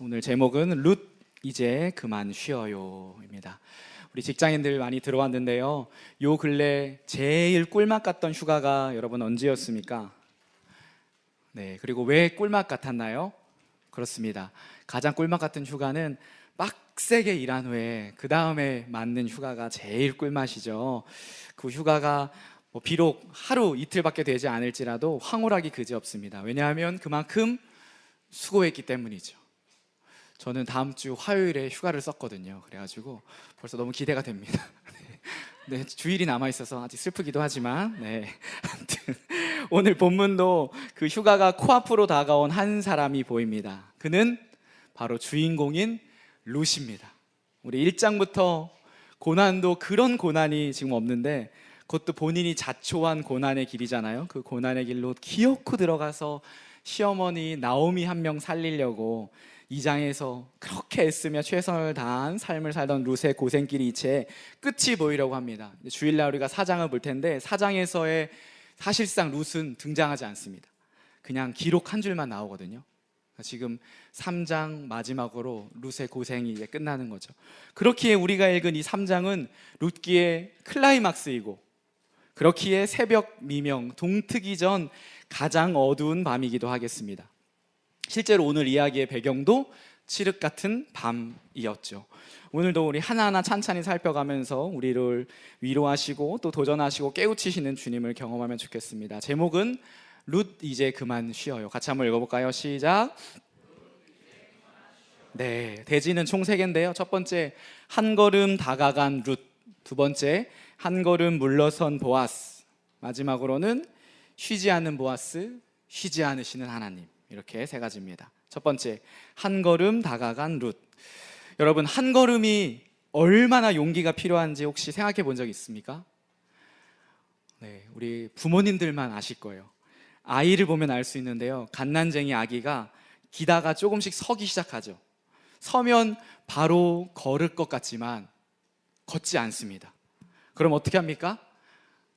오늘 제목은 룻 이제 그만 쉬어요입니다. 우리 직장인들 많이 들어왔는데요. 요 근래 제일 꿀맛 같던 휴가가 여러분 언제였습니까? 네, 그리고 왜 꿀맛 같았나요? 그렇습니다. 가장 꿀맛 같은 휴가는 빡세게 일한 후에 그 다음에 맞는 휴가가 제일 꿀맛이죠. 그 휴가가 비록 하루 이틀밖에 되지 않을지라도 황홀하기 그지없습니다. 왜냐하면 그만큼 수고했기 때문이죠. 저는 다음 주 화요일에 휴가를 썼거든요. 그래가지고 벌써 너무 기대가 됩니다. 네, 주일이 남아있어서 아직 슬프기도 하지만 아무튼 오늘 본문도 그 휴가가 코앞으로 다가온 한 사람이 보입니다. 그는 바로 주인공인 룻입니다. 우리 1장부터 고난도 그런 고난이 지금 없는데 그것도 본인이 자초한 고난의 길이잖아요. 그 고난의 길로 기어코 들어가서 시어머니 나오미 한 명 살리려고 2장에서 그렇게 애쓰며 최선을 다한 삶을 살던 룻의 고생길이 이제 끝이 보이려고 합니다. 주일날 우리가 4장을 볼 텐데 4장에서의 사실상 룻은 등장하지 않습니다. 그냥 기록 한 줄만 나오거든요. 지금 3장 마지막으로 룻의 고생이 이제 끝나는 거죠. 그렇기에 우리가 읽은 이 3장은 룻기의 클라이막스이고, 그렇기에 새벽 미명 동트기 전 가장 어두운 밤이기도 하겠습니다. 실제로 오늘 이야기의 배경도 칠흑 같은 밤이었죠. 오늘도 우리 하나하나 찬찬히 살펴가면서 우리를 위로하시고 또 도전하시고 깨우치시는 주님을 경험하면 좋겠습니다. 제목은 룻 이제 그만 쉬어요. 같이 한번 읽어볼까요? 시작. 네, 대지는 총 3개인데요. 첫 번째, 한 걸음 다가간 룻. 두 번째, 한 걸음 물러선 보아스. 마지막으로는 쉬지 않는 보아스, 쉬지 않으시는 하나님. 이렇게 3가지입니다. 첫 번째, 한 걸음 다가간 룻. 여러분, 한 걸음이 얼마나 용기가 필요한지 혹시 생각해 본 적 있습니까? 네, 우리 부모님들만 아실 거예요. 아이를 보면 알 수 있는데요. 갓난쟁이 아기가 기다가 조금씩 서기 시작하죠. 서면 바로 걸을 것 같지만 걷지 않습니다. 그럼 어떻게 합니까?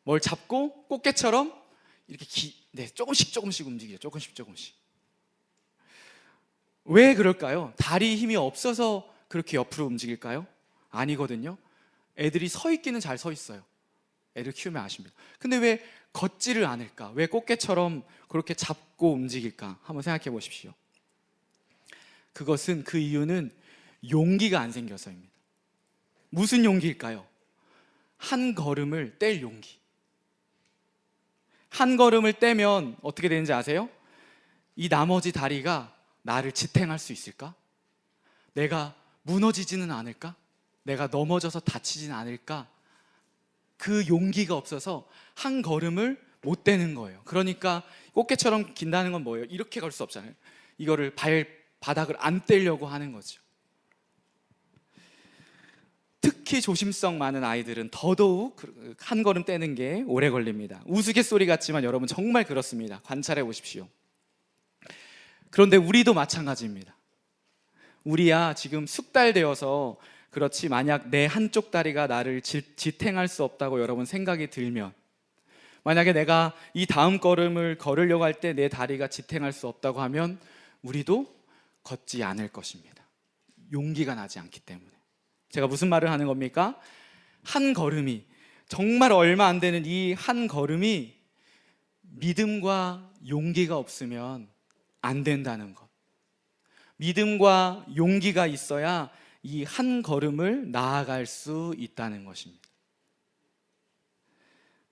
뭘 잡고 꽃게처럼 이렇게 조금씩 움직여요. 조금씩. 왜 그럴까요? 다리 힘이 없어서 그렇게 옆으로 움직일까요? 아니거든요. 애들이 서 있기는 잘 서 있어요. 애들 키우면 아십니다. 근데 왜 걷지를 않을까? 왜 꽃게처럼 그렇게 잡고 움직일까? 한번 생각해 보십시오. 그 이유는 용기가 안 생겨서입니다. 무슨 용기일까요? 한 걸음을 뗄 용기. 한 걸음을 떼면 어떻게 되는지 아세요? 이 나머지 다리가 나를 지탱할 수 있을까? 내가 무너지지는 않을까? 내가 넘어져서 다치지는 않을까? 그 용기가 없어서 한 걸음을 못 떼는 거예요. 그러니까 꽃게처럼 긴다는 건 뭐예요? 이렇게 갈 수 없잖아요. 이거를 발바닥을 안 떼려고 하는 거죠. 특히 조심성 많은 아이들은 더더욱 한 걸음 떼는 게 오래 걸립니다. 우스갯소리 같지만 여러분 정말 그렇습니다. 관찰해 보십시오. 그런데 우리도 마찬가지입니다. 우리야 지금 숙달되어서 그렇지, 만약 내 한쪽 다리가 나를 지탱할 수 없다고 여러분 생각이 들면, 만약에 내가 이 다음 걸음을 걸으려고 할 때 내 다리가 지탱할 수 없다고 하면 우리도 걷지 않을 것입니다. 용기가 나지 않기 때문에. 제가 무슨 말을 하는 겁니까? 한 걸음이, 정말 얼마 안 되는 이 한 걸음이 믿음과 용기가 없으면 안 된다는 것. 믿음과 용기가 있어야 이 한 걸음을 나아갈 수 있다는 것입니다.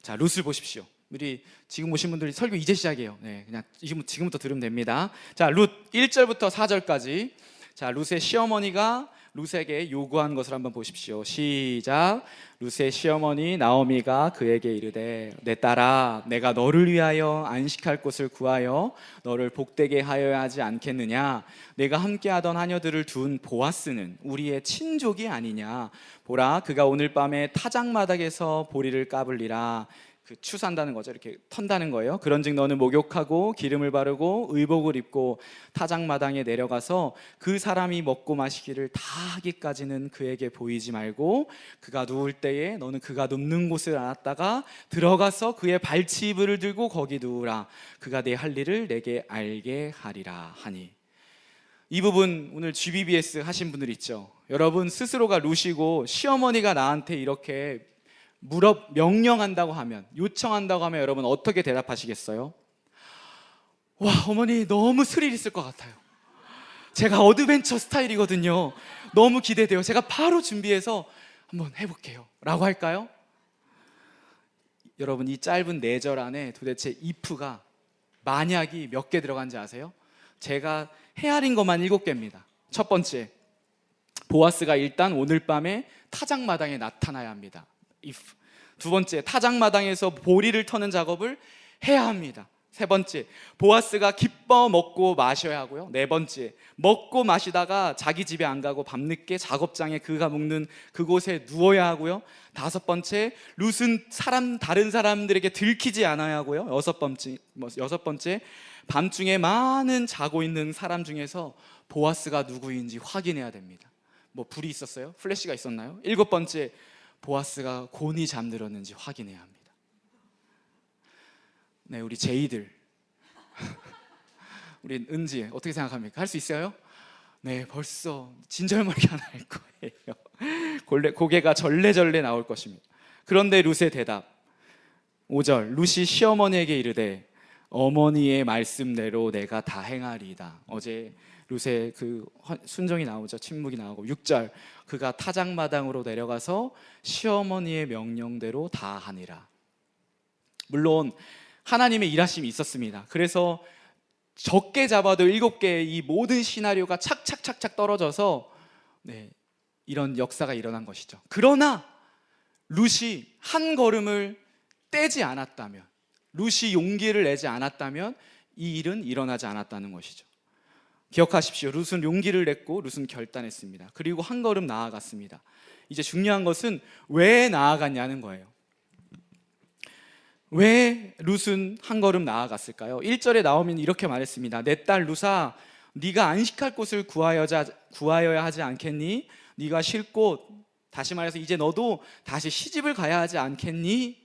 자, 룻을 보십시오. 우리 지금 오신 분들이 설교 이제 시작이에요. 네, 그냥 지금부터 들으면 됩니다. 자, 룻 1절부터 4절까지. 자, 룻의 시어머니가 룻에게 요구한 것을 한번 보십시오. 시작. 룻의 시어머니 나오미가 그에게 이르되, 내 딸아, 내가 너를 위하여 안식할 곳을 구하여 너를 복되게 하여야 하지 않겠느냐? 내가 함께하던 하녀들을 둔 보아스는 우리의 친족이 아니냐? 보라, 그가 오늘 밤에 타작마당에서 보리를 까불리라. 그 추산다는 거죠. 이렇게 턴다는 거예요. 그런즉 너는 목욕하고 기름을 바르고 의복을 입고 타작마당에 내려가서 그 사람이 먹고 마시기를 다 하기까지는 그에게 보이지 말고, 그가 누울 때에 너는 그가 눕는 곳을 알았다가 들어가서 그의 발치이불을 들고 거기 누우라. 그가 내 할 일을 내게 알게 하리라 하니. 이 부분 오늘 GBBS 하신 분들 있죠. 여러분 스스로가 루시고 시어머니가 나한테 이렇게 명령한다고 하면, 요청한다고 하면 여러분 어떻게 대답하시겠어요? 와, 어머니 너무 스릴 있을 것 같아요. 제가 어드벤처 스타일이거든요. 너무 기대돼요. 제가 바로 준비해서 한번 해볼게요 라고 할까요? 여러분 이 짧은 4절 안에 도대체 if가 만약이 몇 개 들어간지 아세요? 제가 헤아린 것만 7개입니다. 첫 번째, 보아스가 일단 오늘 밤에 타작마당에 나타나야 합니다. if. 두 번째, 타작마당에서 보리를 터는 작업을 해야 합니다. 세 번째, 보아스가 기뻐 먹고 마셔야 하고요. 네 번째, 먹고 마시다가 자기 집에 안 가고 밤늦게 작업장에 그가 묵는 그곳에 누워야 하고요. 다섯 번째, 룻은 다른 사람들에게 들키지 않아야 하고요. 여섯 번째, 밤중에 많은 자고 있는 사람 중에서 보아스가 누구인지 확인해야 됩니다. 불이 있었어요? 플래시가 있었나요? 일곱 번째, 보아스가 곤히 잠들었는지 확인해야 합니다. 네, 우리 제이들 우리 은지 어떻게 생각합니까? 할 수 있어요? 네, 벌써 진절머리가 날 거예요. 고개가 절레절레 나올 것입니다. 그런데 룻의 대답 5절, 룻이 시어머니에게 이르되 어머니의 말씀대로 내가 다 행하리이다. 어제 룻의 그 순종이 나오죠. 침묵이 나오고 6절, 그가 타작마당으로 내려가서 시어머니의 명령대로 다 하니라. 물론 하나님의 일하심이 있었습니다. 그래서 적게 잡아도 7개의 이 모든 시나리오가 착착착착 떨어져서 이런 역사가 일어난 것이죠. 그러나 룻이 한 걸음을 떼지 않았다면, 룻이 용기를 내지 않았다면 이 일은 일어나지 않았다는 것이죠. 기억하십시오. 룻은 용기를 냈고 룻은 결단했습니다. 그리고 한 걸음 나아갔습니다. 이제 중요한 것은 왜 나아갔냐는 거예요. 왜 룻은 한 걸음 나아갔을까요? 1절에 나오면 이렇게 말했습니다. 내 딸 룻아, 네가 안식할 곳을 구하여야 하지 않겠니? 네가 쉴 곳, 다시 말해서 이제 너도 다시 시집을 가야 하지 않겠니?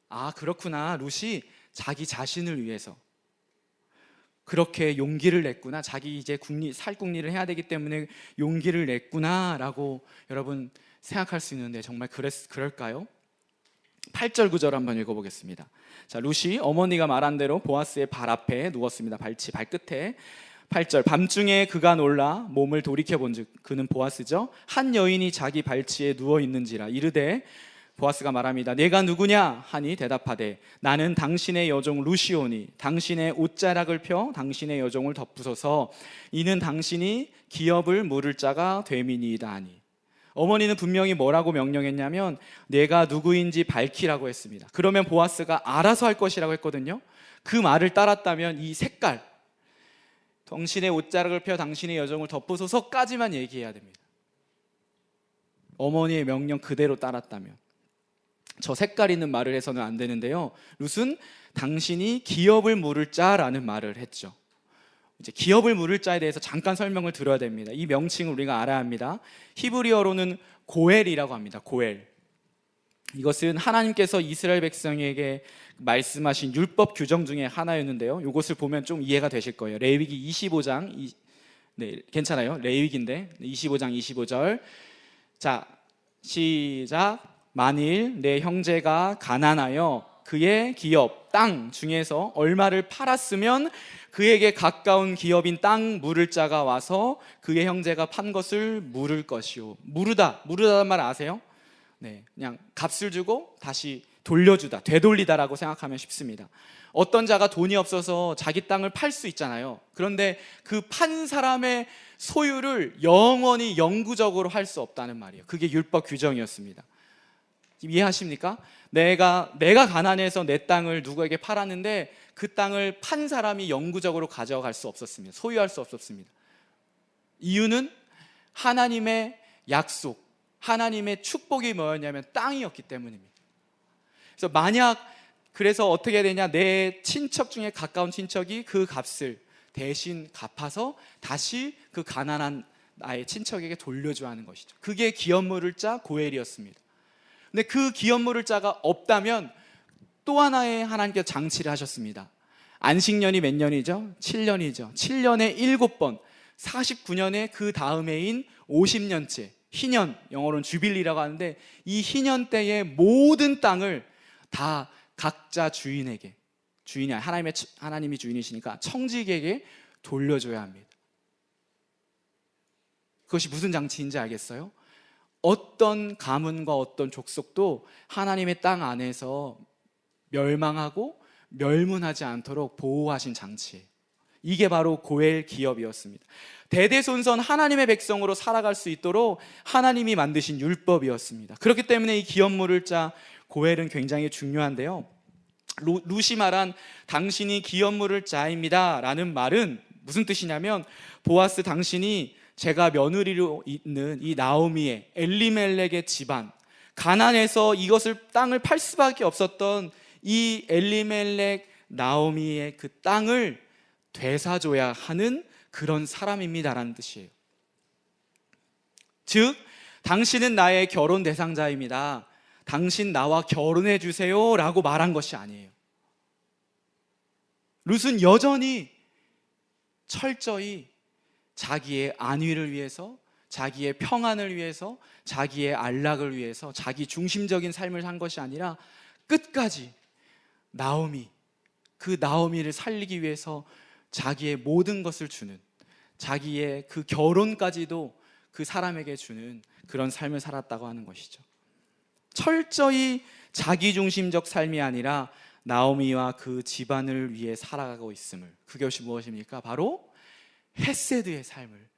아, 그렇구나. 룻이 자기 자신을 위해서 그렇게 용기를 냈구나. 자기 이제 살궁리를 해야 되기 때문에 용기를 냈구나 라고 여러분 생각할 수 있는데 정말 그럴까요? 8절 9절 한번 읽어보겠습니다. 자, 룻이 어머니가 말한 대로 보아스의 발 앞에 누웠습니다. 발끝에. 8절, 밤중에 그가 놀라 몸을 돌이켜본즉 그는 보아스죠. 한 여인이 자기 발치에 누워 있는지라 이르되, 보아스가 말합니다. 내가 누구냐 하니 대답하되 나는 당신의 여종 룻이오니 당신의 옷자락을 펴 당신의 여종을 덮으소서. 이는 당신이 기업을 물을 자가 됨이니이다 하니. 어머니는 분명히 뭐라고 명령했냐면 내가 누구인지 밝히라고 했습니다. 그러면 보아스가 알아서 할 것이라고 했거든요. 그 말을 따랐다면 이 색깔, 당신의 옷자락을 펴 당신의 여종을 덮으소서까지만 얘기해야 됩니다. 어머니의 명령 그대로 따랐다면. 저 색깔 있는 말을 해서는 안 되는데요. 룻은 당신이 기업을 물을 자라는 말을 했죠. 이제 기업을 물을 자에 대해서 잠깐 설명을 드려야 됩니다. 이 명칭을 우리가 알아야 합니다. 히브리어로는 고엘이라고 합니다. 고엘. 이것은 하나님께서 이스라엘 백성에게 말씀하신 율법 규정 중에 하나였는데요. 이것을 보면 좀 이해가 되실 거예요. 레위기 25장, 괜찮아요. 레위기인데 25장 25절. 자, 시작. 만일 내 형제가 가난하여 그의 기업, 땅 중에서 얼마를 팔았으면 그에게 가까운 기업인 땅 물을 자가 와서 그의 형제가 판 것을 물을 것이요. 무르다란 말 아세요? 네, 그냥 값을 주고 다시 돌려주다, 되돌리다라고 생각하면 쉽습니다. 어떤 자가 돈이 없어서 자기 땅을 팔 수 있잖아요. 그런데 그 판 사람의 소유를 영원히 영구적으로 할 수 없다는 말이에요. 그게 율법 규정이었습니다. 이해하십니까? 내가 가난해서 내 땅을 누구에게 팔았는데 그 땅을 판 사람이 영구적으로 가져갈 수 없었습니다. 소유할 수 없었습니다. 이유는 하나님의 약속, 하나님의 축복이 뭐였냐면 땅이었기 때문입니다. 그래서 어떻게 되냐, 내 친척 중에 가까운 친척이 그 값을 대신 갚아서 다시 그 가난한 나의 친척에게 돌려줘야 하는 것이죠. 그게 기업 물을 자 고엘이었습니다. 근데 그 기업 물을 자가 없다면 또 하나의 하나님께서 장치를 하셨습니다. 안식년이 몇 년이죠? 7년이죠. 7년에 7번 49년의 그 다음해인 50년째, 희년, 영어로는 주빌리라고 하는데, 이 희년 때의 모든 땅을 다 각자 주인에게, 주인이 하나님이 주인이시니까 청지기에게 돌려줘야 합니다. 그것이 무슨 장치인지 알겠어요? 어떤 가문과 어떤 족속도 하나님의 땅 안에서 멸망하고 멸문하지 않도록 보호하신 장치예요. 이게 바로 고엘 기업이었습니다. 대대손손 하나님의 백성으로 살아갈 수 있도록 하나님이 만드신 율법이었습니다. 그렇기 때문에 이 기업물을 짜 고엘은 굉장히 중요한데요, 룻이 말한 당신이 기업물을 짜입니다 라는 말은 무슨 뜻이냐면, 보아스, 당신이 제가 며느리로 있는 이 나오미의, 엘리멜렉의 집안, 가난해서 이것을 땅을 팔 수밖에 없었던 이 엘리멜렉 나오미의 그 땅을 되사줘야 하는 그런 사람입니다라는 뜻이에요. 즉, 당신은 나의 결혼 대상자입니다, 당신 나와 결혼해 주세요 라고 말한 것이 아니에요. 룻은 여전히 철저히 자기의 안위를 위해서, 자기의 평안을 위해서, 자기의 안락을 위해서 자기 중심적인 삶을 산 것이 아니라 끝까지 나오미, 그 나오미를 살리기 위해서 자기의 모든 것을 주는, 자기의 그 결혼까지도 그 사람에게 주는 그런 삶을 살았다고 하는 것이죠. 철저히 자기중심적 삶이 아니라 나오미와 그 집안을 위해 살아가고 있음을, 그것이 무엇입니까? 바로 헤세드의 삶을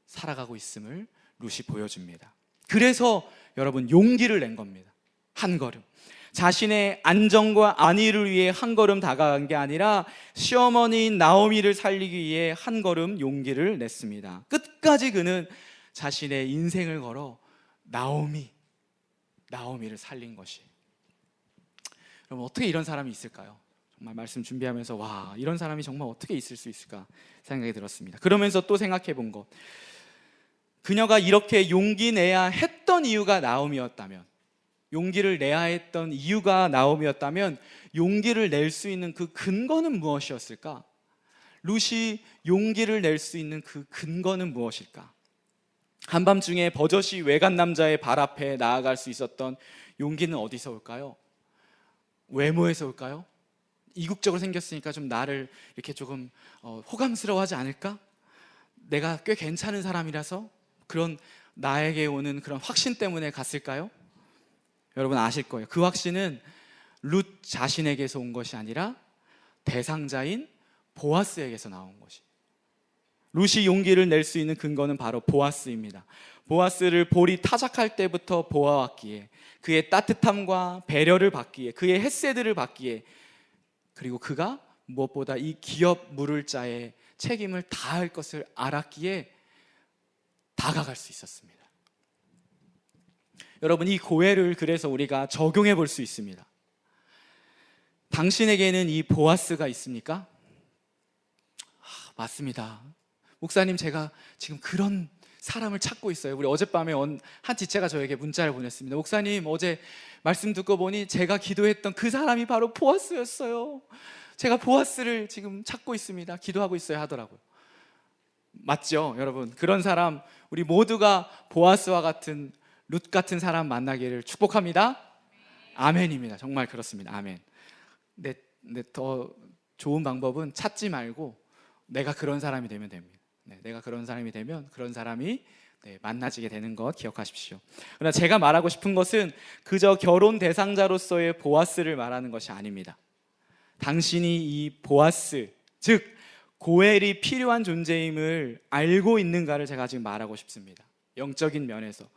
살아가고 있음을 룻이 보여줍니다. 그래서 여러분, 용기를 낸 겁니다. 한 걸음, 자신의 안정과 안위를 위해 한 걸음 다가간 게 아니라 시어머니인 나오미를 살리기 위해 한 걸음 용기를 냈습니다. 끝까지 그는 자신의 인생을 걸어 나오미를 살린 것이. 여러분, 어떻게 이런 사람이 있을까요? 정말 말씀 준비하면서 와, 이런 사람이 정말 어떻게 있을 수 있을까 생각이 들었습니다. 그러면서 또 생각해 본 것, 그녀가 이렇게 용기 내야 했던 이유가 나오미였다면, 용기를 내야 했던 이유가 나오미였다면 용기를 낼 수 있는 그 근거는 무엇이었을까? 룻이 용기를 낼 수 있는 그 근거는 무엇일까? 한밤중에 버젓이 외간 남자의 발 앞에 나아갈 수 있었던 용기는 어디서 올까요? 외모에서 올까요? 이국적으로 생겼으니까 좀 나를 이렇게 조금 호감스러워하지 않을까? 내가 꽤 괜찮은 사람이라서 그런 나에게 오는 그런 확신 때문에 갔을까요? 여러분 아실 거예요. 그 확신은 룻 자신에게서 온 것이 아니라 대상자인 보아스에게서 나온 것이. 룻이 용기를 낼 수 있는 근거는 바로 보아스입니다. 보아스를 볼이 타작할 때부터 보아왔기에, 그의 따뜻함과 배려를 받기에, 그의 헤세드를 받기에, 그리고 그가 무엇보다 이 기업 물을 자의 책임을 다할 것을 알았기에 다가갈 수 있었습니다. 여러분, 이 고해를 그래서 우리가 적용해 볼 수 있습니다. 당신에게는 이 보아스가 있습니까? 맞습니다. 목사님, 제가 지금 그런 사람을 찾고 있어요. 우리 어젯밤에 한 지체가 저에게 문자를 보냈습니다. 목사님, 어제 말씀 듣고 보니 제가 기도했던 그 사람이 바로 보아스였어요. 제가 보아스를 지금 찾고 있습니다. 기도하고 있어야 하더라고요. 맞죠, 여러분? 그런 사람, 우리 모두가 보아스와 같은, 룻 같은 사람 만나기를 축복합니다. 아멘입니다. 정말 그렇습니다. 아멘. 근데 더 좋은 방법은 찾지 말고 내가 그런 사람이 되면 됩니다. 내가 그런 사람이 되면 그런 사람이 만나지게 되는 것 기억하십시오. 그러나 제가 말하고 싶은 것은 그저 결혼 대상자로서의 보아스를 말하는 것이 아닙니다. 당신이 이 보아스, 즉 고엘이 필요한 존재임을 알고 있는가를 제가 지금 말하고 싶습니다. 영적인 면에서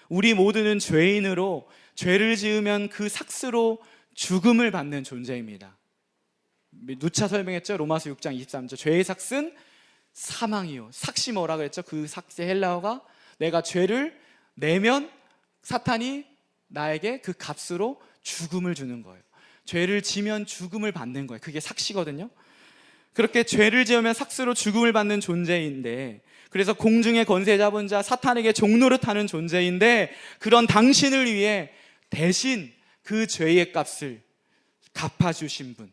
우리 모두는 죄인으로, 죄를 지으면 그 삭스로 죽음을 받는 존재입니다. 누차 설명했죠. 로마서 6장 23절, 죄의 삭스는 사망이요. 삭시 뭐라 그랬죠? 그 삭스의 헬라어가, 내가 죄를 내면 사탄이 나에게 그 값으로 죽음을 주는 거예요. 죄를 지면 죽음을 받는 거예요. 그게 삭시거든요. 그렇게 죄를 지으면 삭스로 죽음을 받는 존재인데, 그래서 공중의 권세 잡은 자 사탄에게 종노릇하는 존재인데, 그런 당신을 위해 대신 그 죄의 값을 갚아주신 분,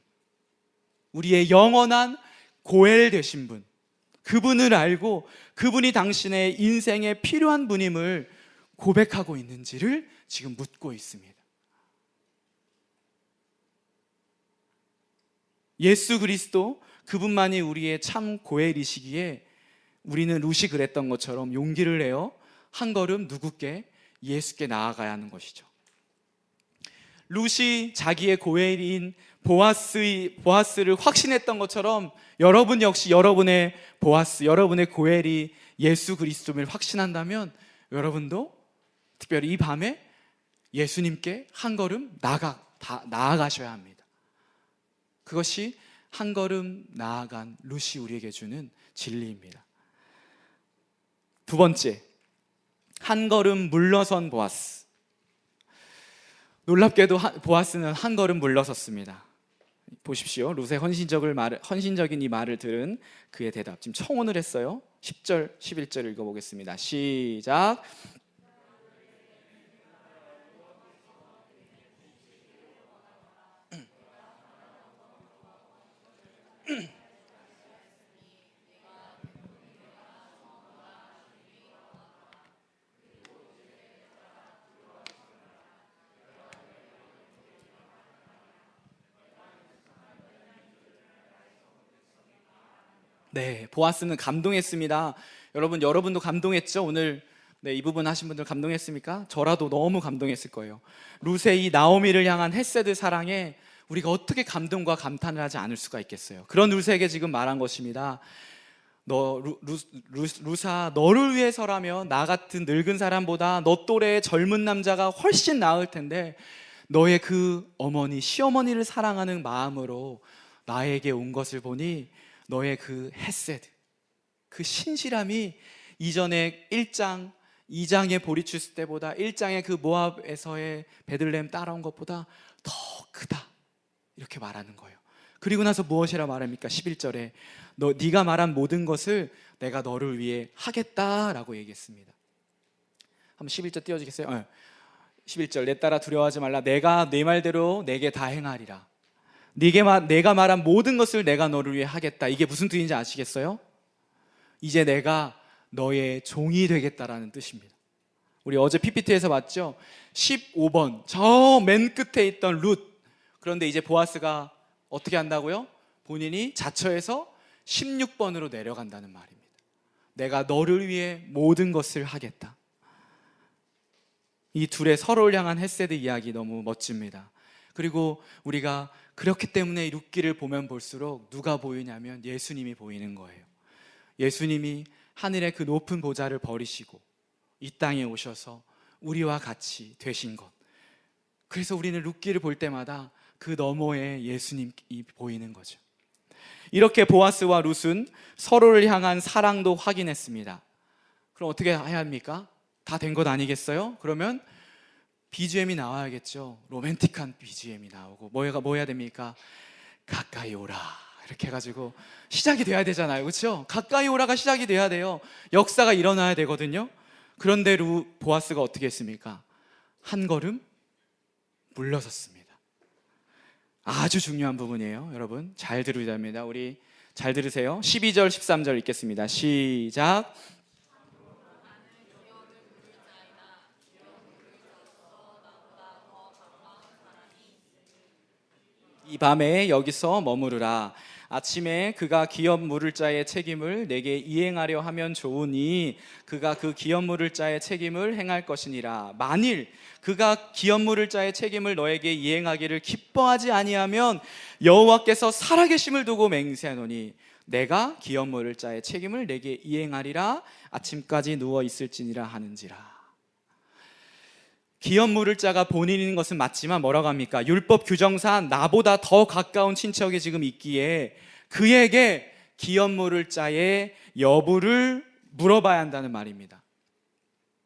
우리의 영원한 고엘 되신 분, 그분을 알고 그분이 당신의 인생에 필요한 분임을 고백하고 있는지를 지금 묻고 있습니다. 예수 그리스도 그분만이 우리의 참 고엘이시기에 우리는 룻이 그랬던 것처럼 용기를 내어 한 걸음 누구께? 예수께 나아가야 하는 것이죠. 룻이 자기의 고엘인 보아스를 확신했던 것처럼 여러분 역시 여러분의 보아스, 여러분의 고엘이 예수 그리스도를 확신한다면 여러분도 특별히 이 밤에 예수님께 한 걸음 나아가셔야 합니다. 그것이 한 걸음 나아간 룻이 우리에게 주는 진리입니다. 두 번째, 한 걸음 물러선 보아스. 놀랍게도 보아스는 한 걸음 물러섰습니다. 보십시오. 룻의 헌신적인 이 말을 들은 그의 대답. 지금 청혼을 했어요. 10절, 11절 읽어보겠습니다. 시작. 네, 보아스는 감동했습니다. 여러분도 감동했죠? 오늘 이 부분 하신 분들 감동했습니까? 저라도 너무 감동했을 거예요. 룻의 이 나오미를 향한 헤세드 사랑에 우리가 어떻게 감동과 감탄을 하지 않을 수가 있겠어요? 그런 룻에게 지금 말한 것입니다. 룻아, 너를 위해서라면 나 같은 늙은 사람보다 너 또래의 젊은 남자가 훨씬 나을 텐데 너의 그 어머니, 시어머니를 사랑하는 마음으로 나에게 온 것을 보니 너의 그 헤세드, 그 신실함이 이전에 1장, 2장의 보리추스 때보다 1장의 그 모압에서의 베들레헴 따라온 것보다 더 크다, 이렇게 말하는 거예요. 그리고 나서 무엇이라 말합니까? 11절에 네가 말한 모든 것을 내가 너를 위해 하겠다라고 얘기했습니다. 한번 11절 띄워주겠어요? 11절, 내 따라 두려워하지 말라. 내가 네 말대로 내게 다 행하리라. 내가 말한 모든 것을 내가 너를 위해 하겠다. 이게 무슨 뜻인지 아시겠어요? 이제 내가 너의 종이 되겠다라는 뜻입니다. 우리 어제 PPT에서 봤죠? 15번 저 맨 끝에 있던 룻. 그런데 이제 보아스가 어떻게 한다고요? 본인이 자처해서 16번으로 내려간다는 말입니다. 내가 너를 위해 모든 것을 하겠다. 이 둘의 서로를 향한 헤세드 이야기 너무 멋집니다. 그리고 우리가 그렇기 때문에 이 룻기를 보면 볼수록 누가 보이냐면 예수님이 보이는 거예요. 예수님이 하늘의 그 높은 보좌를 버리시고 이 땅에 오셔서 우리와 같이 되신 것. 그래서 우리는 룻기를 볼 때마다 그 너머에 예수님이 보이는 거죠. 이렇게 보아스와 룻은 서로를 향한 사랑도 확인했습니다. 그럼 어떻게 해야 합니까? 다 된 것 아니겠어요? 그러면 BGM이 나와야겠죠. 로맨틱한 BGM이 나오고 뭐 해야 됩니까? 가까이 오라 이렇게 해가지고 시작이 돼야 되잖아요. 그렇죠? 가까이 오라가 시작이 돼야 돼요. 역사가 일어나야 되거든요. 그런데 보아스가 어떻게 했습니까? 한 걸음 물러섰습니다. 아주 중요한 부분이에요. 여러분 잘 들으셔야 합니다. 우리 잘 들으세요. 12절 13절 읽겠습니다. 시작. 이 밤에 여기서 머무르라. 아침에 그가 기업 물을 자의 책임을 내게 이행하려 하면 좋으니 그가 그 기업 물을 자의 책임을 행할 것이니라. 만일 그가 기업 물을 자의 책임을 너에게 이행하기를 기뻐하지 아니하면 여호와께서 살아계심을 두고 맹세하노니 내가 기업 물을 자의 책임을 내게 이행하리라. 아침까지 누워 있을지니라 하는지라. 기업 물을 자가 본인인 것은 맞지만 뭐라고 합니까? 율법 규정상 나보다 더 가까운 친척이 지금 있기에 그에게 기업 물을 자의 여부를 물어봐야 한다는 말입니다.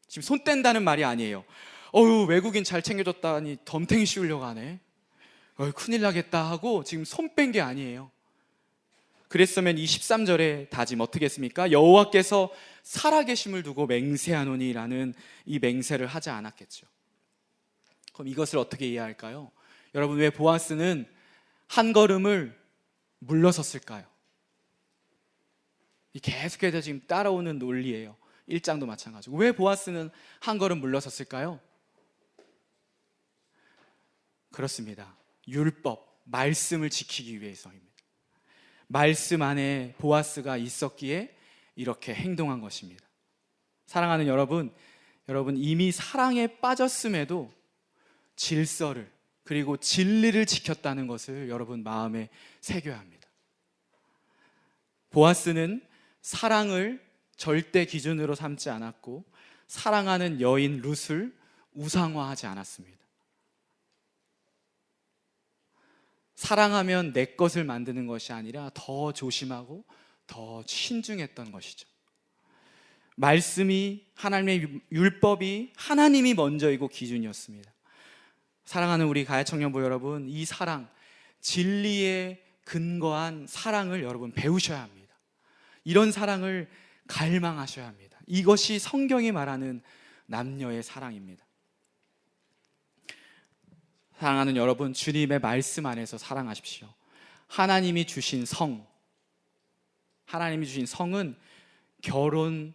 지금 손 뗀다는 말이 아니에요. 외국인 잘 챙겨줬다니 덤탱이 씌우려고 하네. 큰일 나겠다 하고 지금 손 뺀 게 아니에요. 그랬으면 이 13절의 다짐 어떻게 했습니까? 여호와께서 살아계심을 두고 맹세하노니라는 이 맹세를 하지 않았겠죠. 그럼 이것을 어떻게 이해할까요? 여러분, 왜 보아스는 한 걸음을 물러섰을까요? 계속해서 지금 따라오는 논리예요. 1장도 마찬가지고. 왜 보아스는 한 걸음 물러섰을까요? 그렇습니다. 율법, 말씀을 지키기 위해서입니다. 말씀 안에 보아스가 있었기에 이렇게 행동한 것입니다. 사랑하는 여러분 이미 사랑에 빠졌음에도 질서를 그리고 진리를 지켰다는 것을 여러분 마음에 새겨야 합니다. 보아스는 사랑을 절대 기준으로 삼지 않았고 사랑하는 여인 룻을 우상화하지 않았습니다. 사랑하면 내 것을 만드는 것이 아니라 더 조심하고 더 신중했던 것이죠. 말씀이, 하나님의 율법이 하나님이 먼저이고 기준이었습니다. 사랑하는 우리 가야청년부 여러분, 이 사랑, 진리에 근거한 사랑을 여러분 배우셔야 합니다. 이런 사랑을 갈망하셔야 합니다. 이것이 성경이 말하는 남녀의 사랑입니다. 사랑하는 여러분, 주님의 말씀 안에서 사랑하십시오. 하나님이 주신 성은 결혼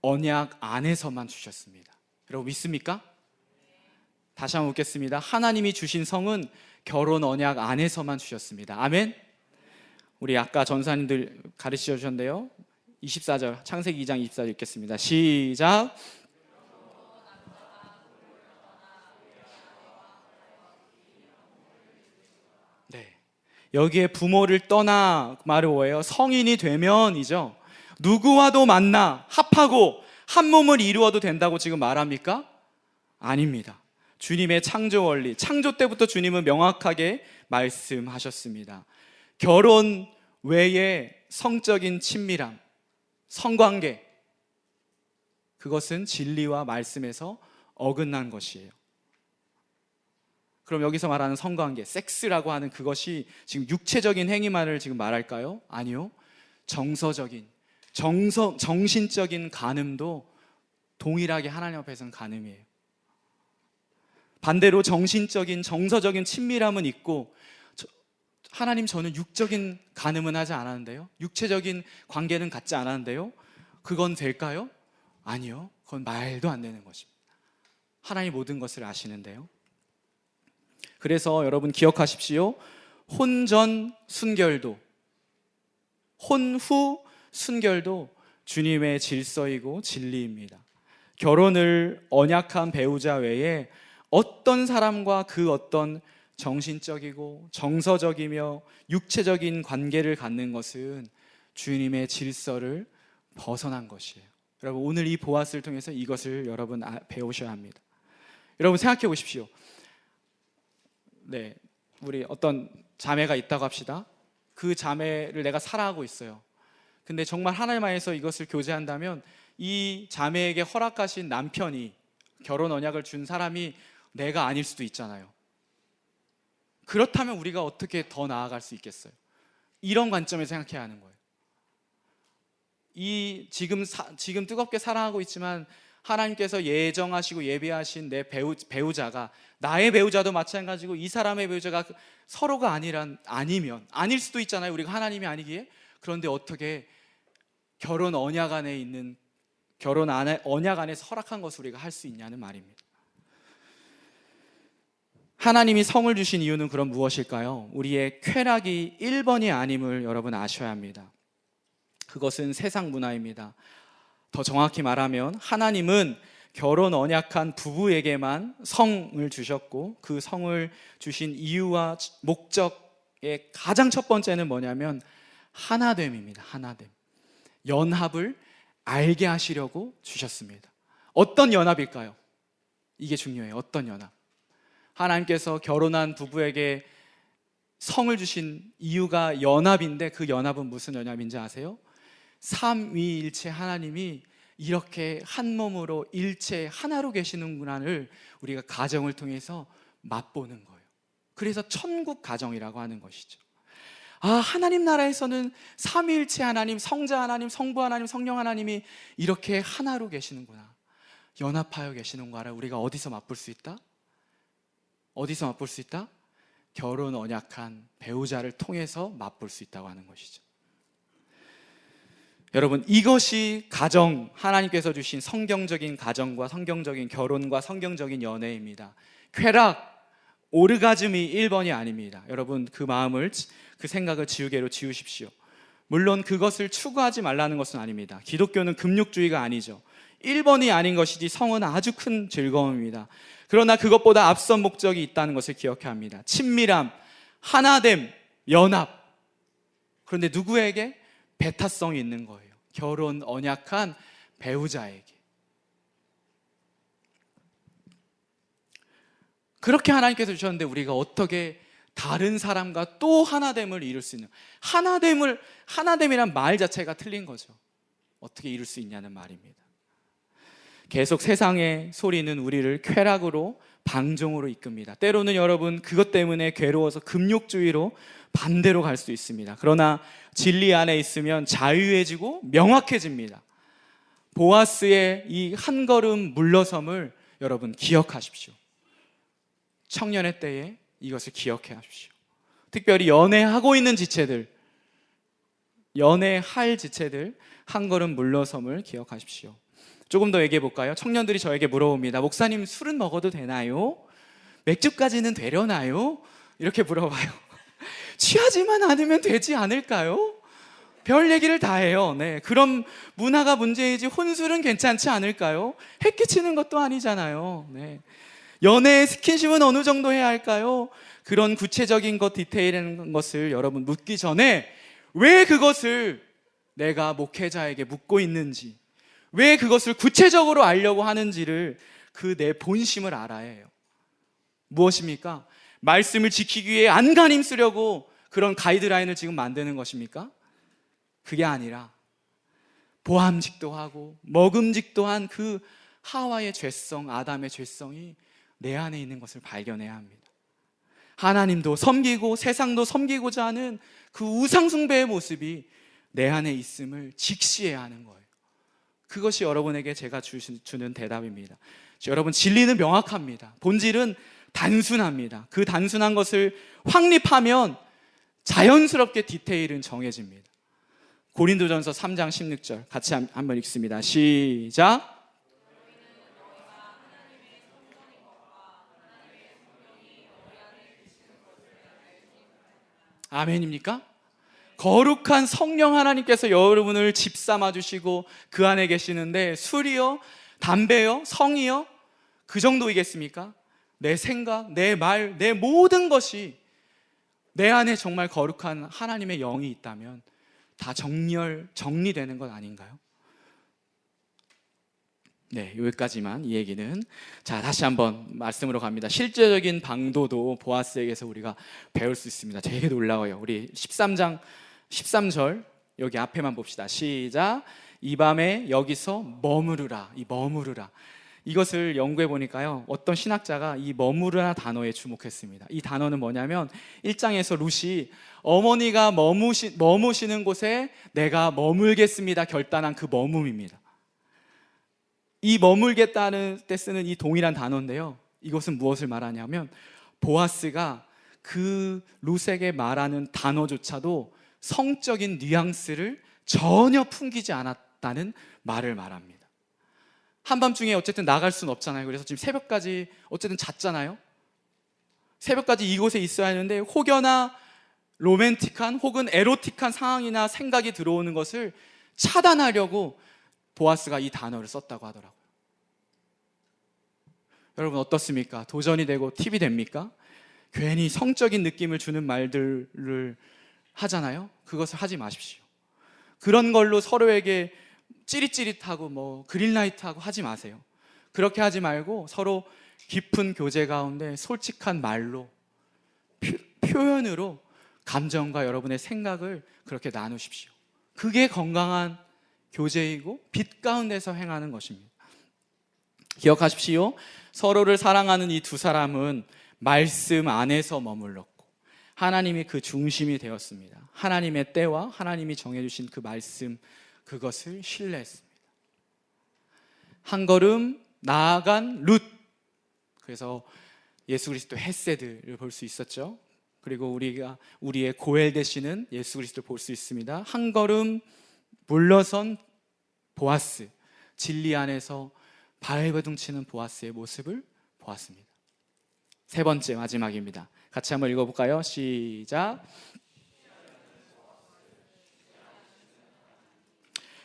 언약 안에서만 주셨습니다. 여러분 믿습니까? 다시 한번 묻겠습니다. 하나님이 주신 성은 결혼 언약 안에서만 주셨습니다. 아멘. 우리 아까 전사님들 가르쳐 주셨는데요, 24절, 창세기 2장 24절 읽겠습니다. 시작. 네, 여기에 부모를 떠나 말이 뭐예요? 성인이 되면이죠. 누구와도 만나 합하고 한 몸을 이루어도 된다고 지금 말합니까? 아닙니다. 주님의 창조 원리, 창조 때부터 주님은 명확하게 말씀하셨습니다. 결혼 외에 성적인 친밀함, 성관계, 그것은 진리와 말씀에서 어긋난 것이에요. 그럼 여기서 말하는 성관계, 섹스라고 하는 그것이 지금 육체적인 행위만을 지금 말할까요? 아니요. 정서적인, 정신적인 간음도 동일하게 하나님 앞에서는 간음이에요. 반대로 정신적인, 정서적인 친밀함은 있고, 하나님 저는 육적인 간음은 하지 않았는데요, 육체적인 관계는 갖지 않았는데요, 그건 될까요? 아니요. 그건 말도 안 되는 것입니다. 하나님 모든 것을 아시는데요. 그래서 여러분 기억하십시오. 혼전 순결도, 혼후 순결도 주님의 질서이고 진리입니다. 결혼을 언약한 배우자 외에 어떤 사람과 그 어떤 정신적이고 정서적이며 육체적인 관계를 갖는 것은 주님의 질서를 벗어난 것이에요. 여러분 오늘 이 보아스를 통해서 이것을 여러분 배우셔야 합니다. 여러분 생각해 보십시오. 네, 우리 어떤 자매가 있다고 합시다. 그 자매를 내가 사랑하고 있어요. 근데 정말 하나님 안에서 이것을 교제한다면 이 자매에게 허락하신 남편이, 결혼 언약을 준 사람이 내가 아닐 수도 있잖아요. 그렇다면 우리가 어떻게 더 나아갈 수 있겠어요? 이런 관점에서 생각해야 하는 거예요. 지금 뜨겁게 사랑하고 있지만 하나님께서 예정하시고 예비하신 내 배우자가, 나의 배우자도 마찬가지고 이 사람의 배우자가 서로가 아니면, 아닐 수도 있잖아요. 우리가 하나님이 아니기에. 그런데 어떻게 결혼 언약 안에 있는, 언약 안에서 허락한 것을 우리가 할 수 있냐는 말입니다. 하나님이 성을 주신 이유는 그럼 무엇일까요? 우리의 쾌락이 1번이 아님을 여러분 아셔야 합니다. 그것은 세상 문화입니다. 더 정확히 말하면 하나님은 결혼 언약한 부부에게만 성을 주셨고, 그 성을 주신 이유와 목적의 가장 첫 번째는 뭐냐면 하나됨입니다. 하나됨. 연합을 알게 하시려고 주셨습니다. 어떤 연합일까요? 이게 중요해요. 어떤 연합? 하나님께서 결혼한 부부에게 성을 주신 이유가 연합인데, 그 연합은 무슨 연합인지 아세요? 삼위일체 하나님이 이렇게 한 몸으로 일체 하나로 계시는구나를 우리가 가정을 통해서 맛보는 거예요. 그래서 천국 가정이라고 하는 것이죠. 하나님 나라에서는 삼위일체 하나님, 성자 하나님, 성부 하나님, 성령 하나님이 이렇게 하나로 계시는구나, 연합하여 계시는구나를 우리가 어디서 맛볼 수 있다? 어디서 맛볼 수 있다? 결혼 언약한 배우자를 통해서 맛볼 수 있다고 하는 것이죠. 여러분, 이것이 가정, 하나님께서 주신 성경적인 가정과 성경적인 결혼과 성경적인 연애입니다. 쾌락, 오르가즘이 1번이 아닙니다. 여러분, 그 마음을, 그 생각을 지우개로 지우십시오. 물론 그것을 추구하지 말라는 것은 아닙니다. 기독교는 금욕주의가 아니죠. 1번이 아닌 것이지 성은 아주 큰 즐거움입니다. 그러나 그것보다 앞선 목적이 있다는 것을 기억해야 합니다. 친밀함, 하나됨, 연합. 그런데 누구에게? 배타성이 있는 거예요. 결혼 언약한 배우자에게. 그렇게 하나님께서 주셨는데 우리가 어떻게 다른 사람과 또 하나됨을 이룰 수 있는, 하나됨이란 말 자체가 틀린 거죠. 어떻게 이룰 수 있냐는 말입니다. 계속 세상의 소리는 우리를 쾌락으로, 방종으로 이끕니다. 때로는 여러분, 그것 때문에 괴로워서 금욕주의로 반대로 갈 수 있습니다. 그러나 진리 안에 있으면 자유해지고 명확해집니다. 보아스의 이 한 걸음 물러섬을 여러분 기억하십시오. 청년의 때에 이것을 기억해 하십시오. 특별히 연애하고 있는 지체들, 연애할 지체들, 한 걸음 물러섬을 기억하십시오. 조금 더 얘기해 볼까요? 청년들이 저에게 물어봅니다. 목사님, 술은 먹어도 되나요? 맥주까지는 되려나요? 이렇게 물어봐요. 취하지만 않으면 되지 않을까요? 별 얘기를 다 해요. 네, 그럼 문화가 문제이지 혼술은 괜찮지 않을까요? 해끼치는 것도 아니잖아요. 네. 연애의 스킨십은 어느 정도 해야 할까요? 그런 구체적인 것, 디테일한 것을 여러분 묻기 전에 왜 그것을 내가 목회자에게 묻고 있는지, 왜 그것을 구체적으로 알려고 하는지를, 그 내 본심을 알아야 해요. 무엇입니까? 말씀을 지키기 위해 안간힘 쓰려고 그런 가이드라인을 지금 만드는 것입니까? 그게 아니라 보암직도 하고 먹음직도 한 그 하와의 죄성, 아담의 죄성이 내 안에 있는 것을 발견해야 합니다. 하나님도 섬기고 세상도 섬기고자 하는 그 우상숭배의 모습이 내 안에 있음을 직시해야 하는 거예요. 그것이 여러분에게 제가 주는 대답입니다. 여러분, 진리는 명확합니다. 본질은 단순합니다. 그 단순한 것을 확립하면 자연스럽게 디테일은 정해집니다. 고린도전서 3장 16절 같이 한번 읽습니다. 시작. 아멘입니까? 거룩한 성령 하나님께서 여러분을 집삼아 주시고 그 안에 계시는데 술이요? 담배요? 성이요? 그 정도이겠습니까? 내 생각, 내 말, 내 모든 것이 내 안에 정말 거룩한 하나님의 영이 있다면 다 정리되는 것 아닌가요? 네, 여기까지만 이 얘기는. 자, 다시 한번 말씀으로 갑니다. 실제적인 방도도 보아스에게서 우리가 배울 수 있습니다. 되게 놀라워요. 우리 13장 13절 여기 앞에만 봅시다. 시작. 이 밤에 여기서 머무르라. 이 머무르라, 이것을 연구해 보니까요, 어떤 신학자가 이 머무르라 단어에 주목했습니다. 이 단어는 뭐냐면 1장에서 룻이 어머니가 머무시는 곳에 내가 머물겠습니다 결단한 그 머뭅입니다. 이 머물겠다는 때 쓰는 이 동일한 단어인데요, 이것은 무엇을 말하냐면 보아스가 그 룻에게 말하는 단어조차도 성적인 뉘앙스를 전혀 풍기지 않았다는 말을 말합니다. 한밤중에 어쨌든 나갈 수는 없잖아요. 그래서 지금 새벽까지 어쨌든 잤잖아요. 새벽까지 이곳에 있어야 하는데 혹여나 로맨틱한 혹은 에로틱한 상황이나 생각이 들어오는 것을 차단하려고 보아스가 이 단어를 썼다고 하더라고요. 여러분 어떻습니까? 도전이 되고 팁이 됩니까? 괜히 성적인 느낌을 주는 말들을 하잖아요. 그것을 하지 마십시오. 그런 걸로 서로에게 찌릿찌릿하고 뭐 그린라이트하고 하지 마세요. 그렇게 하지 말고 서로 깊은 교제 가운데 솔직한 말로, 표현으로 감정과 여러분의 생각을 그렇게 나누십시오. 그게 건강한 교제이고 빛 가운데서 행하는 것입니다. 기억하십시오. 서로를 사랑하는 이 두 사람은 말씀 안에서 머물렀고 하나님이 그 중심이 되었습니다. 하나님의 때와 하나님이 정해주신 그 말씀, 그것을 신뢰했습니다. 한 걸음 나아간 룻, 그래서 예수 그리스도 헤세드를 볼 수 있었죠. 그리고 우리의 고엘 되시는 예수 그리스도를 볼 수 있습니다. 한 걸음 물러선 보아스, 진리 안에서 발버둥치는 보아스의 모습을 보았습니다. 세 번째, 마지막입니다. 같이 한번 읽어볼까요? 시작.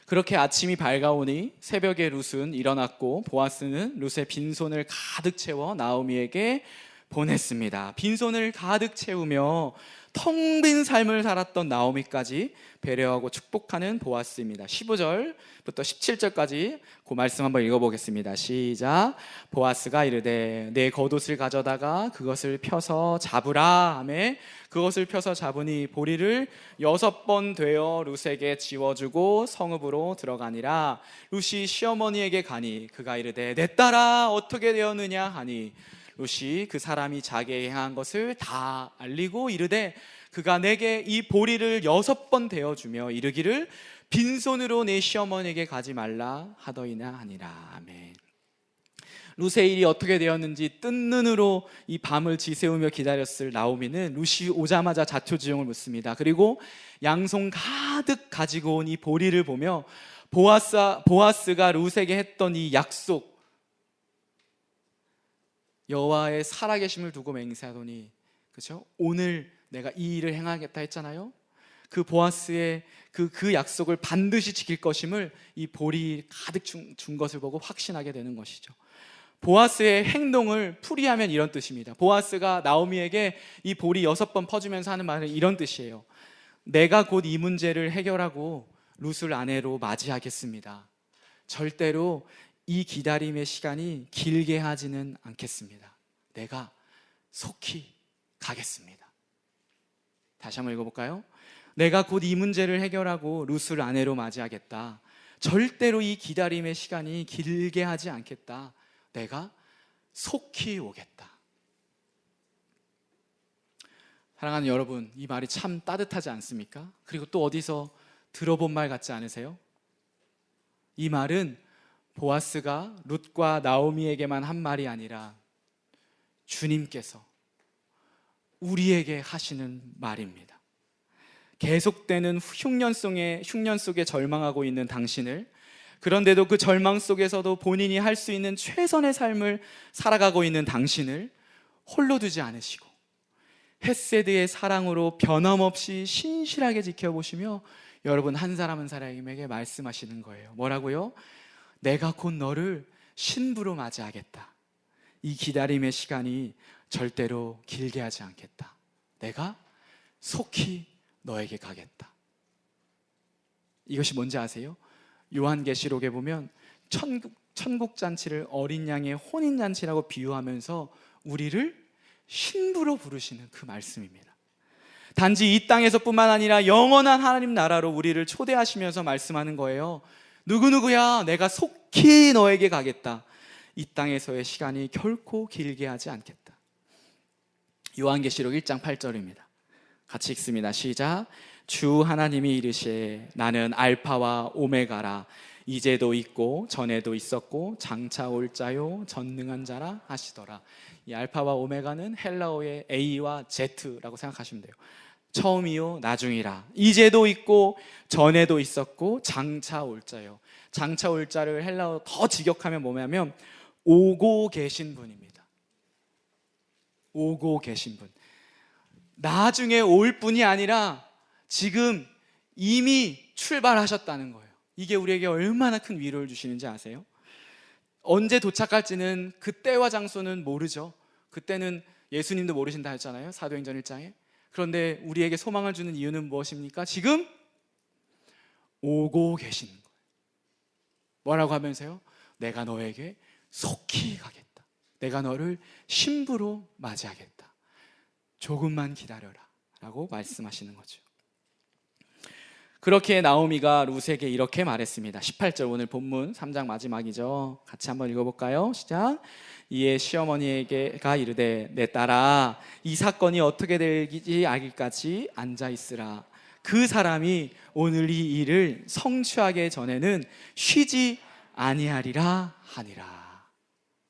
그렇게 아침이 밝아오니 새벽에 룻은 일어났고 보아스는 룻의 빈손을 가득 채워 나오미에게 보냈습니다. 빈손을 가득 채우며 텅 빈 삶을 살았던 나오미까지 배려하고 축복하는 보아스입니다. 15절부터 17절까지 그 말씀 한번 읽어보겠습니다. 시작. 보아스가 이르되 내 겉옷을 가져다가 그것을 펴서 잡으라 하매 그것을 펴서 잡으니 보리를 6번 되어 룻에게 지워주고 성읍으로 들어가니라. 룻이 시어머니에게 가니 그가 이르되 내 딸아 어떻게 되었느냐 하니 룻이 그 사람이 자기에게 행한 것을 다 알리고 이르되 그가 내게 이 보리를 6번 되어주며 이르기를 빈손으로 내 시어머니에게 가지 말라 하더이나 하니라. 아멘. 룻의 일이 어떻게 되었는지 뜬 눈으로 이 밤을 지새우며 기다렸을 나오미는 룻이 오자마자 자초지종을 묻습니다. 그리고 양손 가득 가지고 온 이 보리를 보며 보아스가 룻에게 했던 이 약속, 여호와의 살아계심을 두고 맹세하더니, 그렇죠? 오늘 내가 이 일을 행하겠다 했잖아요. 그 보아스의 그 약속을 반드시 지킬 것임을 이 보리 가득 준 것을 보고 확신하게 되는 것이죠. 보아스의 행동을 풀이하면 이런 뜻입니다. 보아스가 나오미에게 이 보리 6번 퍼주면서 하는 말은 이런 뜻이에요. 내가 곧 이 문제를 해결하고 룻을 아내로 맞이하겠습니다. 절대로 이 기다림의 시간이 길게 하지는 않겠습니다. 내가 속히 가겠습니다. 다시 한번 읽어볼까요? 내가 곧 이 문제를 해결하고 룻을 아내로 맞이하겠다. 절대로 이 기다림의 시간이 길게 하지 않겠다. 내가 속히 오겠다. 사랑하는 여러분, 이 말이 참 따뜻하지 않습니까? 그리고 또 어디서 들어본 말 같지 않으세요? 이 말은 보아스가 룻과 나오미에게만 한 말이 아니라 주님께서 우리에게 하시는 말입니다. 계속되는 흉년 속에 절망하고 있는 당신을, 그런데도 그 절망 속에서도 본인이 할 수 있는 최선의 삶을 살아가고 있는 당신을 홀로 두지 않으시고 헤세드의 사랑으로 변함없이 신실하게 지켜보시며 여러분 한 사람 한 사람에게 말씀하시는 거예요. 뭐라고요? 내가 곧 너를 신부로 맞이하겠다. 이 기다림의 시간이 절대로 길게 하지 않겠다. 내가 속히 너에게 가겠다. 이것이 뭔지 아세요? 요한계시록에 보면 천국 잔치를 어린 양의 혼인 잔치라고 비유하면서 우리를 신부로 부르시는 그 말씀입니다. 단지 이 땅에서뿐만 아니라 영원한 하나님 나라로 우리를 초대하시면서 말씀하는 거예요. 누구누구야, 내가 속히 너에게 가겠다. 이 땅에서의 시간이 결코 길게 하지 않겠다. 요한계시록 1장 8절입니다. 같이 읽습니다. 시작. 주 하나님이 이르시되 나는 알파와 오메가라. 이제도 있고 전에도 있었고 장차 올 자요 전능한 자라 하시더라. 이 알파와 오메가는 헬라어의 A와 Z라고 생각하시면 돼요. 처음이요 나중이라. 이제도 있고 전에도 있었고 장차 올 자요. 장차 올 자를 헬라어 더 직역하면 뭐냐면 오고 계신 분입니다. 오고 계신 분. 나중에 올 분이 아니라 지금 이미 출발하셨다는 거예요. 이게 우리에게 얼마나 큰 위로를 주시는지 아세요? 언제 도착할지는 그때와 장소는 모르죠. 그때는 예수님도 모르신다 했잖아요. 사도행전 1장에. 그런데 우리에게 소망을 주는 이유는 무엇입니까? 지금 오고 계시는 거예요. 뭐라고 하면서요? 내가 너에게 속히 가겠다. 내가 너를 신부로 맞이하겠다. 조금만 기다려라 라고 말씀하시는 거죠. 그렇게 나오미가 룻에게 이렇게 말했습니다. 18절, 오늘 본문 3장 마지막이죠. 같이 한번 읽어볼까요? 시작. 이에 시어머니에게가 이르되 내 딸아 이 사건이 어떻게 될지 알기까지 앉아있으라. 그 사람이 오늘 이 일을 성취하기 전에는 쉬지 아니하리라 하니라.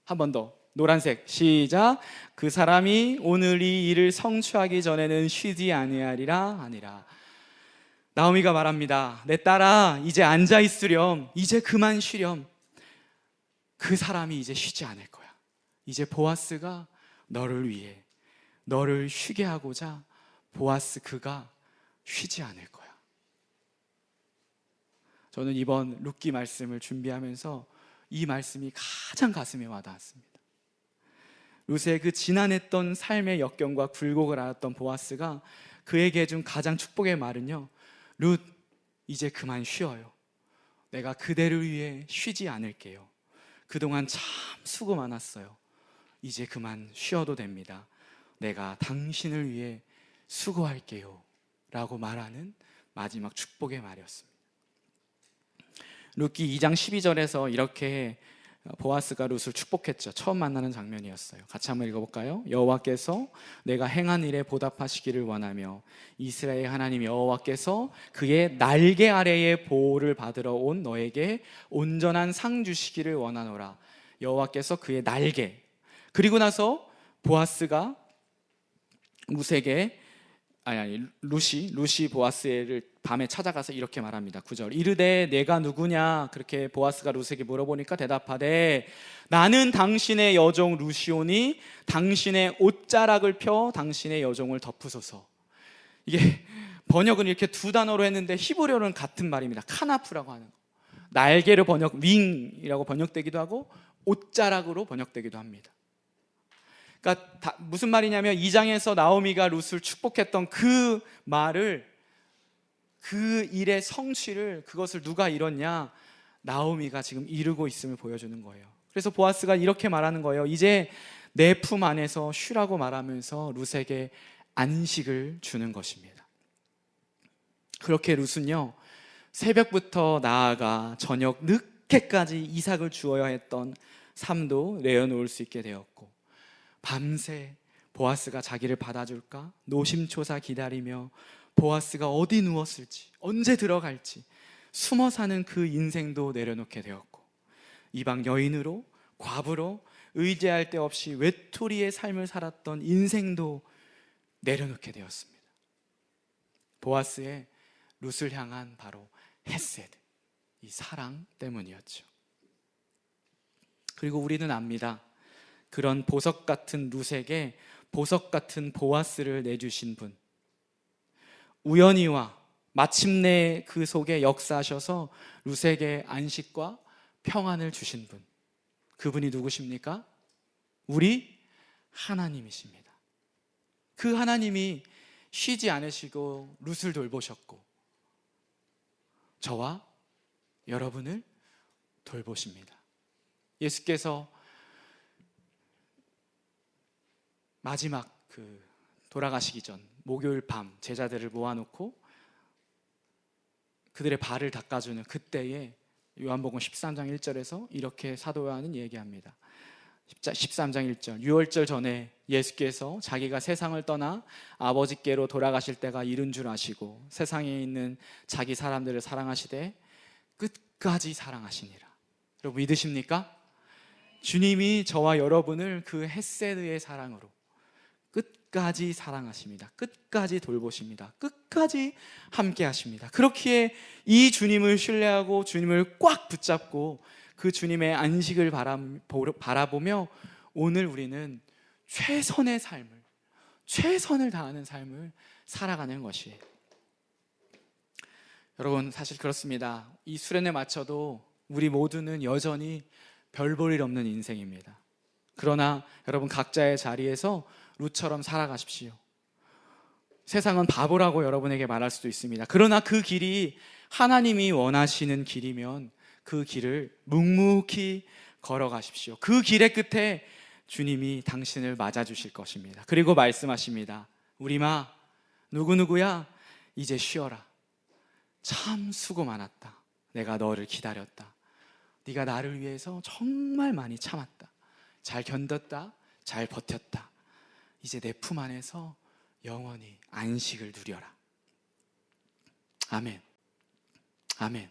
한 번 더, 노란색, 시작. 그 사람이 오늘 이 일을 성취하기 전에는 쉬지 아니하리라 하니라. 나오미가 말합니다. 내 딸아, 이제 앉아 있으렴. 이제 그만 쉬렴. 그 사람이 이제 쉬지 않을 거야. 이제 보아스가 너를 위해 너를 쉬게 하고자 보아스 그가 쉬지 않을 거야. 저는 이번 룻기 말씀을 준비하면서 이 말씀이 가장 가슴에 와닿았습니다. 룻의 그 지난했던 삶의 역경과 굴곡을 알았던 보아스가 그에게 해준 가장 축복의 말은요, 룻, 이제 그만 쉬어요. 내가 그대를 위해 쉬지 않을게요. 그동안 참 수고 많았어요. 이제 그만 쉬어도 됩니다. 내가 당신을 위해 수고할게요 라고 말하는 마지막 축복의 말이었습니다. 룻기 2장 12절에서 이렇게 보아스가 룻을 축복했죠. 처음 만나는 장면이었어요. 같이 한번 읽어볼까요? 여호와께서 내가 행한 일에 보답하시기를 원하며 이스라엘 하나님 여호와께서 그의 날개 아래에 보호를 받으러 온 너에게 온전한 상 주시기를 원하노라. 여호와께서 그의 날개. 그리고 나서 보아스가 룻이 보아스를 밤에 찾아가서 이렇게 말합니다. 9절 이르되 내가 누구냐? 그렇게 보아스가 룻에게 물어보니까 대답하되 나는 당신의 여종 룻이오니 당신의 옷자락을 펴 당신의 여종을 덮으소서. 이게 번역은 이렇게 두 단어로 했는데 히브리어는 같은 말입니다. 카나프라고 하는 거. 날개로 윙이라고 번역되기도 하고 옷자락으로 번역되기도 합니다. 그러니까 무슨 말이냐면 2장에서 나오미가 룻을 축복했던 그 말을, 그 일의 성취를, 그것을 누가 이뤘냐? 나오미가 지금 이루고 있음을 보여주는 거예요. 그래서 보아스가 이렇게 말하는 거예요. 이제 내 품 안에서 쉬라고 말하면서 룻에게 안식을 주는 것입니다. 그렇게 룻은요, 새벽부터 나아가 저녁 늦게까지 이삭을 주어야 했던 삶도 내어놓을 수 있게 되었고, 밤새 보아스가 자기를 받아줄까 노심초사 기다리며 보아스가 어디 누웠을지, 언제 들어갈지 숨어 사는 그 인생도 내려놓게 되었고, 이방 여인으로, 과부로 의지할 데 없이 외톨이의 삶을 살았던 인생도 내려놓게 되었습니다. 보아스의 룻을 향한 바로 헤세드, 이 사랑 때문이었죠. 그리고 우리는 압니다. 그런 보석 같은 룻에게 보석 같은 보아스를 내주신 분, 우연히와 마침내 그 속에 역사하셔서 룻에게 안식과 평안을 주신 분, 그분이 누구십니까? 우리 하나님이십니다. 그 하나님이 쉬지 않으시고 룻을 돌보셨고 저와 여러분을 돌보십니다. 예수께서 마지막 돌아가시기 전 목요일 밤 제자들을 모아놓고 그들의 발을 닦아주는 그때에 요한복음 13장 1절에서 이렇게 사도 요한은 얘기합니다. 13장 1절 유월절 전에 예수께서 자기가 세상을 떠나 아버지께로 돌아가실 때가 이른 줄 아시고 세상에 있는 자기 사람들을 사랑하시되 끝까지 사랑하시니라. 여러분 믿으십니까? 주님이 저와 여러분을 그 헤세드의 사랑으로 끝까지 사랑하십니다. 끝까지 돌보십니다. 끝까지 함께 하십니다. 그렇기에 이 주님을 신뢰하고 주님을 꽉 붙잡고 그 주님의 안식을 바라보며 오늘 우리는 최선의 삶을, 최선을 다하는 삶을 살아가는 것이에요. 여러분 사실 그렇습니다. 이 수련회 마쳐도 우리 모두는 여전히 별 볼 일 없는 인생입니다. 그러나 여러분 각자의 자리에서 룻처럼 살아가십시오. 세상은 바보라고 여러분에게 말할 수도 있습니다. 그러나 그 길이 하나님이 원하시는 길이면 그 길을 묵묵히 걸어가십시오. 그 길의 끝에 주님이 당신을 맞아주실 것입니다. 그리고 말씀하십니다. 우리마 누구누구야 이제 쉬어라. 참 수고 많았다. 내가 너를 기다렸다. 네가 나를 위해서 정말 많이 참았다. 잘 견뎠다. 잘 버텼다. 이제 내 품 안에서 영원히 안식을 누려라. 아멘. 아멘.